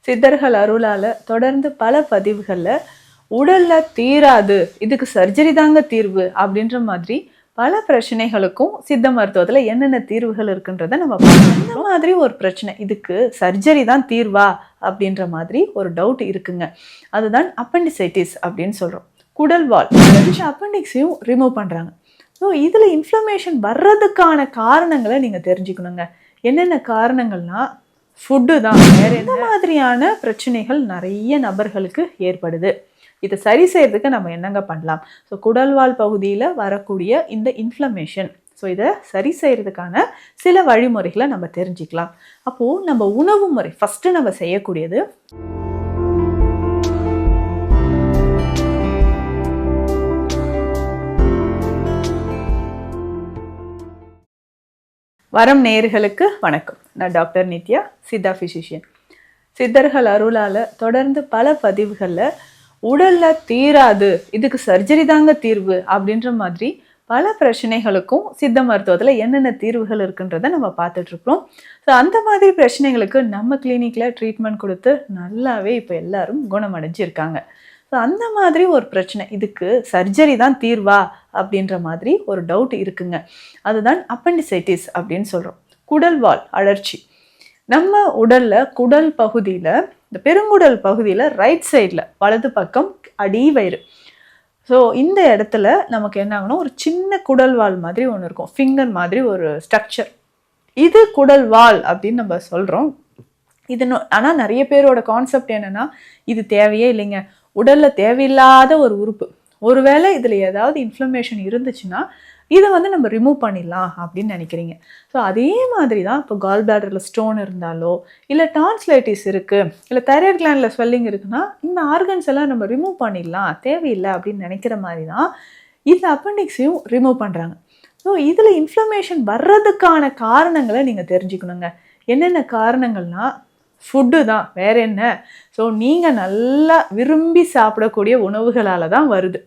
சித்தர்கள் அருளால தொடர்ந்து பல பதிவுகள்ல உடல்ல தீராது, இதுக்கு சர்ஜரி தாங்க தீர்வு அப்படின்ற மாதிரி பல பிரச்சனைகளுக்கும் சித்த மருத்துவத்துல என்னென்ன தீர்வுகள் இருக்குன்றத நம்ம பார்க்கலாம். இந்த மாதிரி ஒரு பிரச்சனை, இதுக்கு சர்ஜரி தான் தீர்வா அப்படின்ற மாதிரி ஒரு டவுட் இருக்குங்க. அதுதான் அப்பெண்டிசைட்டிஸ் அப்படின்னு சொல்றோம். குடல் வால் அப்பெண்டிக்ஸையும் ரிமூவ் பண்றாங்க. ஸோ இதுல இன்ஃப்ளமேஷன் வர்றதுக்கான காரணங்களை நீங்க தெரிஞ்சுக்கணுங்க. என்னென்ன காரணங்கள்னா ஃபுட்டு தான். வேற எந்த மாதிரியான பிரச்சனைகள் நிறைய நபர்களுக்கு ஏற்படுது, இதை சரி செய்யறதுக்கு நம்ம என்னங்க பண்ணலாம்? ஸோ குடல்வால் பகுதியில் வரக்கூடிய இந்த இன்ஃப்ளமேஷன், ஸோ இதை சரி செய்யறதுக்கான சில வழிமுறைகளை நம்ம தெரிஞ்சுக்கலாம். அப்போது நம்ம உணவு முறை ஃபஸ்ட்டு நம்ம செய்யக்கூடியது, வரம் நேயர்களுக்கு வணக்கம். நான் டாக்டர் நித்யா, சித்தா ஃபிசிஷியன். சித்தர்கள் அருளால் தொடர்ந்து பல பதிவுகளில் உடல்ல தீராது, இதுக்கு சர்ஜரி தாங்க தீர்வு அப்படின்ற மாதிரி பல பிரச்சனைகளுக்கும் சித்த மருத்துவத்தில் என்னென்ன தீர்வுகள் இருக்குன்றதை நம்ம பார்த்துட்ருக்கோம். ஸோ அந்த மாதிரி பிரச்சனைகளுக்கு நம்ம கிளினிக்கில் ட்ரீட்மெண்ட் கொடுத்து நல்லாவே இப்போ எல்லாரும் குணமடைஞ்சிருக்காங்க. ஸோ அந்த மாதிரி ஒரு பிரச்சனை, இதுக்கு சர்ஜரி தான் தீர்வா அப்படின்ற மாதிரி ஒரு டவுட் இருக்குங்க. அதுதான் அப்பெண்டிசைட்டிஸ் அப்படின்னு சொல்கிறோம். குடல்வால் அழற்சி. நம்ம உடல்ல குடல் பகுதியில், இந்த பெருங்குடல் பகுதியில் ரைட் சைடில் வலது பக்கம் அடி வயிறு, ஸோ இந்த இடத்துல நமக்கு என்ன ஆகணும், ஒரு சின்ன குடல் வால் மாதிரி ஒன்று இருக்கும், ஃபிங்கர் மாதிரி ஒரு ஸ்ட்ரக்சர். இது குடல் வால் அப்படின்னு நம்ம சொல்கிறோம். இது ஆனால் நிறைய பேரோட கான்செப்ட் என்னென்னா, இது தேவையே இல்லைங்க, உடலில் தேவையில்லாத ஒரு உறுப்பு, ஒருவேளை இதில் ஏதாவது இன்ஃப்ளமேஷன் இருந்துச்சுன்னா இதை நம்ம ரிமூவ் பண்ணிடலாம் அப்படின்னு நினைக்கிறீங்க. ஸோ அதே மாதிரி தான் இப்போ கால் பிளாடரில் ஸ்டோன் இருந்தாலோ, இல்லை டான்ஸ்லைட்டிஸ் இருக்குது, இல்லை தைராய்டு கிளாண்டில் ஸ்வெல்லிங் இருக்குன்னா இந்த ஆர்கன்ஸ் எல்லாம் நம்ம ரிமூவ் பண்ணிடலாம், தேவையில்லை அப்படின்னு நினைக்கிற மாதிரி தான் இந்த அப்பெண்டிக்ஸையும் ரிமூவ் பண்ணுறாங்க. ஸோ இதில் இன்ஃப்ளமேஷன் வர்றதுக்கான காரணங்களை நீங்கள் தெரிஞ்சுக்கணுங்க. என்னென்ன காரணங்கள்னால் ஃபுட்டு தான், வேற என்ன. ஸோ நீங்கள் நல்லா விரும்பி சாப்பிடக்கூடிய உணவுகளால் தான் வருது.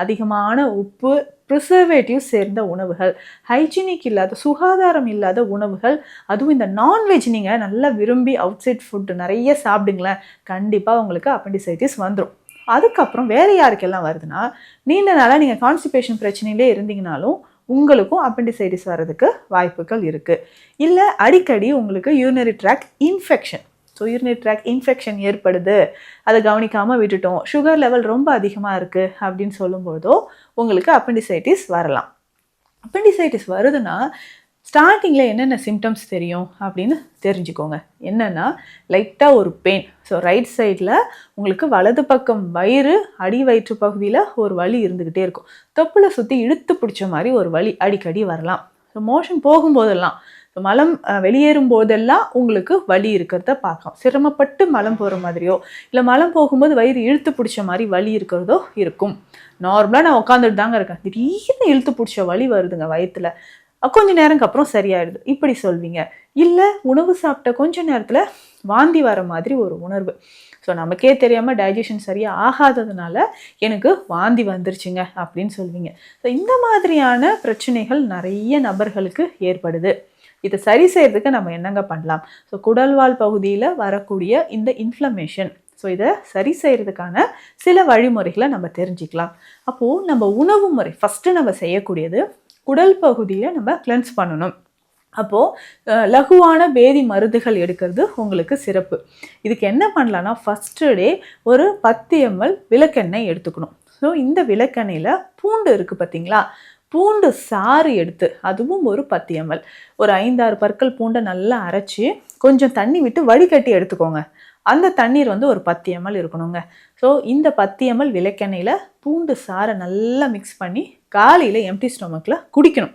அதிகமான உப்பு, ப்ரிசர்வேட்டிவ் சேர்ந்த உணவுகள், ஹைஜீனிக் இல்லாத, சுகாதாரம் இல்லாத உணவுகள், அதுவும் இந்த நான்வெஜ் நீங்கள் நல்லா விரும்பி அவுட் சைட் ஃபுட்டு நிறைய சாப்பிடுங்களேன், கண்டிப்பாக உங்களுக்கு அப்பெண்டிசைட்டிஸ் வந்துடும். அதுக்கப்புறம் வேறு யாருக்கெல்லாம் வருதுன்னா, நீண்ட நாளாக நீங்கள் கான்ஸ்டிபேஷன் பிரச்சனையிலே இருந்தீங்கனாலும் உங்களுக்கும் அப்பெண்டிசைட்டிஸ் வர்றதுக்கு வாய்ப்புகள் இருக்குது. இல்லை அடிக்கடி உங்களுக்கு urinary tract infection, so urinary tract infection ஏற்படுது, அதை கவனிக்காமல் விட்டுட்டோம், சுகர் லெவல் ரொம்ப அதிகமாக இருக்குது அப்படின்னு சொல்லும்போதோ உங்களுக்கு அப்பெண்டிசைட்டிஸ் வரலாம். அப்பெண்டிசைட்டிஸ் வருதுன்னா ஸ்டார்டிங்கில் என்னென்ன சிம்டம்ஸ் தெரியும் அப்படின்னு தெரிஞ்சுக்கோங்க. என்னென்னா லைட்டாக ஒரு பெயின், ஸோ ரைட் சைடில் உங்களுக்கு வலது பக்கம் வயிறு அடி வயிற்று பகுதியில் ஒரு வலி இருந்துக்கிட்டே இருக்கும். தொப்புளை சுற்றி இழுத்து பிடிச்ச மாதிரி ஒரு வலி அடிக்கடி வரலாம். ஸோ மோஷன் போகும்போதெல்லாம், மலம் வெளியேறும் போதெல்லாம் உங்களுக்கு வலி இருக்கிறத பார்க்கலாம். சிரமப்பட்டு மலம் போகிற மாதிரியோ, இல்லை மலம் போகும்போது வயிறு இழுத்து பிடிச்ச மாதிரி வலி இருக்கிறதோ இருக்கும். நார்மலாக நான் உட்காந்துட்டு தாங்க இருக்கேன், திடீர்னு இழுத்து பிடிச்ச வலி வருதுங்க வயிற்றுல, கொஞ்ச நேரம்க்கு அப்புறம் சரியாயிடுது, இப்படி சொல்வீங்க. இல்லை உணவு சாப்பிட்ட கொஞ்ச நேரத்தில் வாந்தி வர மாதிரி ஒரு உணர்வு, ஸோ நமக்கே தெரியாமல் டைஜஷன் சரியாக ஆகாததுனால எனக்கு வாந்தி வந்துருச்சுங்க அப்படின்னு சொல்வீங்க. ஸோ இந்த மாதிரியான பிரச்சனைகள் நிறைய நபர்களுக்கு ஏற்படுது. இதை சரி செய்யறதுக்கு நம்ம என்னங்க பண்ணலாம்? ஸோ குடல்வால் பகுதியில் வரக்கூடிய இந்த இன்ஃப்ளமேஷன், ஸோ இதை சரி செய்யறதுக்கான சில வழிமுறைகளை நம்ம தெரிஞ்சுக்கலாம். அப்போது நம்ம உணவு முறை ஃபஸ்ட்டு நம்ம செய்யக்கூடியது, குடல் பகுதியை நம்ம கிளென்ஸ் பண்ணணும். அப்போது லகுவான பேதி மருந்துகள் எடுக்கிறது உங்களுக்கு சிறப்பு. இதுக்கு என்ன பண்ணலான்னா, ஃபஸ்ட்டு டே ஒரு 10 ml விளக்கெண்ணெய் எடுத்துக்கணும். ஸோ இந்த விளக்கெண்ணெயில் பூண்டு இருக்குது பார்த்தீங்களா, பூண்டு சாறு எடுத்து அதுவும் ஒரு 10 ml, ஒரு 5-6 பற்கள் பூண்டை நல்லா அரைச்சி கொஞ்சம் தண்ணி விட்டு வடிகட்டி எடுத்துக்கோங்க. அந்த தண்ணீர் ஒரு 10 ml இருக்கணுங்க. ஸோ இந்த 10 ml விளக்கெண்ணெயில் பூண்டு சாறை நல்லா மிக்ஸ் பண்ணி காலையில் எம்டி ஸ்டொமக்கில் குடிக்கணும்.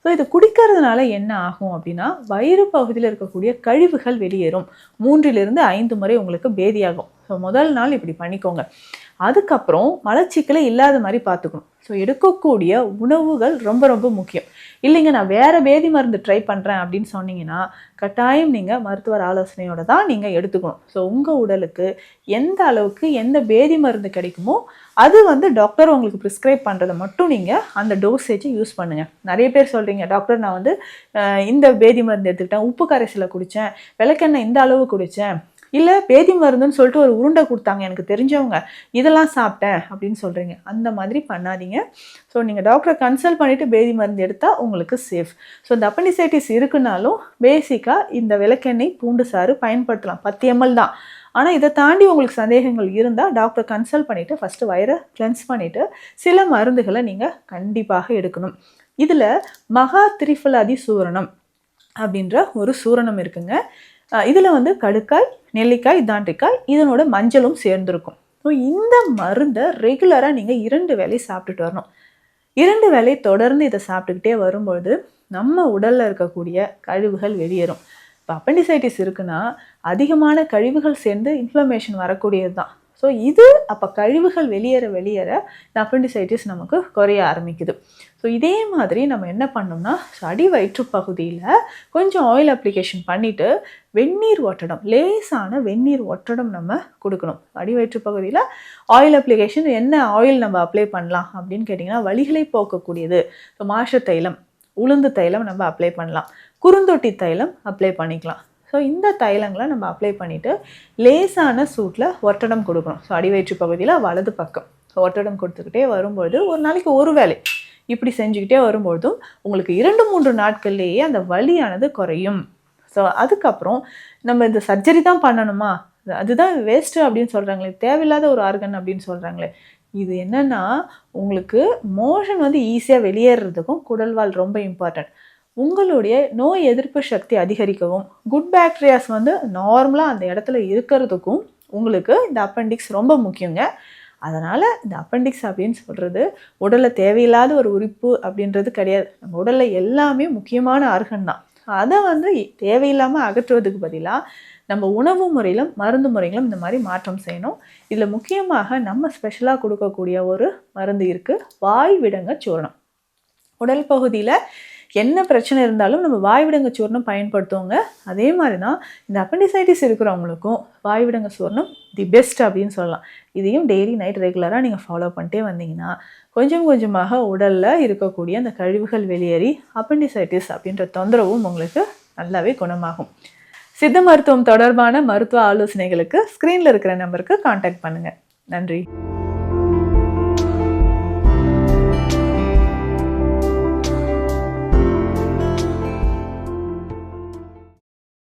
ஸோ இது குடிக்கிறதுனால என்ன ஆகும் அப்படின்னா, வயிறு பகுதியில் இருக்கக்கூடிய கழிவுகள் வெளியேறும். 3-5 முறை உங்களுக்கு பேதியாகும். ஸோ முதல் நாள் இப்படி பண்ணிக்கோங்க. அதுக்கப்புறம் மலச்சிக்கலை இல்லாத மாதிரி பார்த்துக்கணும். ஸோ எடுக்கக்கூடிய உணவுகள் ரொம்ப ரொம்ப முக்கியம். இல்லைங்க நான் வேறு பேதி மருந்து ட்ரை பண்ணுறேன் அப்படின்னு சொன்னீங்கன்னா, கட்டாயம் நீங்கள் மருத்துவர் ஆலோசனையோடு தான் நீங்கள் எடுத்துக்கணும். ஸோ உங்கள் உடலுக்கு எந்த அளவுக்கு எந்த பேதி மருந்து கிடைக்குமோ அது டாக்டர் உங்களுக்கு ப்ரிஸ்கிரைப் பண்ணுறதை மட்டும் நீங்கள் அந்த டோசேஜை யூஸ் பண்ணுங்கள். நிறைய பேர் சொல்கிறீங்க, டாக்டர் நான் இந்த பேதி மருந்து எடுத்துக்கிட்டேன், உப்பு கரைசலை குடித்தேன், விளக்கெண்ணெய் இந்த அளவு குடித்தேன், இல்லை பேதி மருந்துன்னு சொல்லிட்டு ஒரு உருண்டை கொடுத்தாங்க எனக்கு தெரிஞ்சவங்க, இதெல்லாம் சாப்பிட்டேன் அப்படின்னு சொல்கிறீங்க. அந்த மாதிரி பண்ணாதீங்க. ஸோ நீங்கள் டாக்டரை கன்சல்ட் பண்ணிவிட்டு பேதி மருந்து எடுத்தால் உங்களுக்கு சேஃப். ஸோ இந்த அப்பண்டிசைட்டிஸ் இருக்குனாலும் பேசிக்காக இந்த விளக்கெண்ணெய் பூண்டு சாறு பயன்படுத்தலாம். 10 ml தான். ஆனால் இதை தாண்டி உங்களுக்கு சந்தேகங்கள் இருந்தால் டாக்டரை கன்சல்ட் பண்ணிவிட்டு ஃபஸ்ட்டு வயிறை கிளென்ஸ் பண்ணிவிட்டு சில மருந்துகளை நீங்கள் கண்டிப்பாக எடுக்கணும். இதில் மகா திரிஃபலாதி சூரணம் அப்படின்ற ஒரு சூரணம் இருக்குங்க. இதில் வந்து கடுக்காய், நெல்லிக்காய், தாண்டிக்காய், இதனோட மஞ்சளும் சேர்ந்துருக்கும். ஸோ இந்த மருந்தை ரெகுலராக நீங்கள் 2 வேளை சாப்பிட்டுட்டு வரணும். 2 வேளை தொடர்ந்து இதை சாப்பிட்டுக்கிட்டே வரும்பொழுது நம்ம உடலில் இருக்கக்கூடிய கழிவுகள் வெளியேறும். இப்போ அப்பண்டிசைட்டிஸ் இருக்குன்னா அதிகமான கழிவுகள் சேர்ந்து இன்ஃப்ளமேஷன் வரக்கூடியது தான். ஸோ இது அப்போ கழிவுகள் வெளியேற இந்த அப்பண்டிசைட்டிஸ் நமக்கு குறைய ஆரம்பிக்குது. ஸோ இதே மாதிரி நம்ம என்ன பண்ணோம்னா அடி வயிற்று பகுதியில் கொஞ்சம் ஆயில் அப்ளிகேஷன் பண்ணிவிட்டு வெந்நீர் ஒட்டடம், லேசான வெந்நீர் ஒட்டடம் நம்ம கொடுக்கணும். அடி வயிற்று பகுதியில் ஆயில் அப்ளிகேஷன் என்ன ஆயில் நம்ம அப்ளை பண்ணலாம் அப்படின்னு கேட்டிங்கன்னா வலிகளை போக்கக்கூடியது. ஸோ மாஷ தைலம், உளுந்து தைலம் நம்ம அப்ளை பண்ணலாம். குறுந்தொட்டி தைலம் அப்ளை பண்ணிக்கலாம். ஸோ இந்த தைலங்களை நம்ம அப்ளை பண்ணிவிட்டு லேசான சூட்டில் ஒட்டடம் கொடுக்கணும். ஸோ அடிவயிற்று பகுதியில் வலது பக்கம் ஒட்டடம் கொடுத்துக்கிட்டே வரும்பொழுது ஒரு நாளைக்கு ஒரு வேளை இப்படி செஞ்சுக்கிட்டே வரும்பொழுதும் உங்களுக்கு 2-3 நாட்கள்லேயே அந்த வலியானது குறையும். ஸோ அதுக்கப்புறம் நம்ம இந்த சர்ஜரி தான் பண்ணணுமா, அதுதான் வேஸ்ட்டு அப்படின்னு சொல்கிறாங்களே, தேவையில்லாத ஒரு ஆர்கன் அப்படின்னு சொல்கிறாங்களே, இது என்னென்னா உங்களுக்கு மோஷன் வந்து ஈஸியாக வெளியேறதுக்கும் குடல்வால் ரொம்ப இம்பார்ட்டன்ட். உங்களுடைய நோய் எதிர்ப்பு சக்தி அதிகரிக்கவும் குட் பாக்டீரியாஸ் வந்து நார்மலாக அந்த இடத்துல இருக்கிறதுக்கும் உங்களுக்கு இந்த அப்பெண்டிக்ஸ் ரொம்ப முக்கியங்க. அதனால் இந்த அப்பெண்டிக்ஸ் அப்படின்னு சொல்கிறது உடலில் தேவையில்லாத ஒரு உறுப்பு அப்படின்றது கிடையாது. நம்ம உடலில் எல்லாமே முக்கியமான ஆர்கன் தான். அதை வந்து தேவையில்லாமல் அகற்றுவதுக்கு பதிலாக நம்ம உணவு முறையிலும் மருந்து முறைகளும் இந்த மாதிரி மாற்றம் செய்யணும். இதில் முக்கியமாக நம்ம ஸ்பெஷலாக கொடுக்கக்கூடிய ஒரு மருந்து இருக்குது, வாய் விடங்க சூரணம். உடல் பகுதியில் என்ன பிரச்சனை இருந்தாலும் நம்ம வாய்விடங்க சூர்ணம் பயன்படுத்துவோங்க. அதே மாதிரி தான் இந்த அப்பண்டிசைட்டிஸ் இருக்கிறவங்களுக்கும் வாய்விடங்க சூர்ணம் தி பெஸ்ட் அப்படின்னு சொல்லலாம். இதையும் டெய்லி நைட் ரெகுலராக நீங்கள் ஃபாலோ பண்ணிட்டே வந்தீங்கன்னா கொஞ்சம் கொஞ்சமாக உடலில் இருக்கக்கூடிய அந்த கழிவுகள் வெளியேறி அப்பண்டிசைட்டிஸ் அப்படின்ற தொந்தரவும் உங்களுக்கு நல்லாவே குணமாகும். சித்த மருத்துவம் தொடர்பான மருத்துவ ஆலோசனைகளுக்கு ஸ்க்ரீனில் இருக்கிற நம்பருக்கு கான்டாக்ட் பண்ணுங்கள். நன்றி.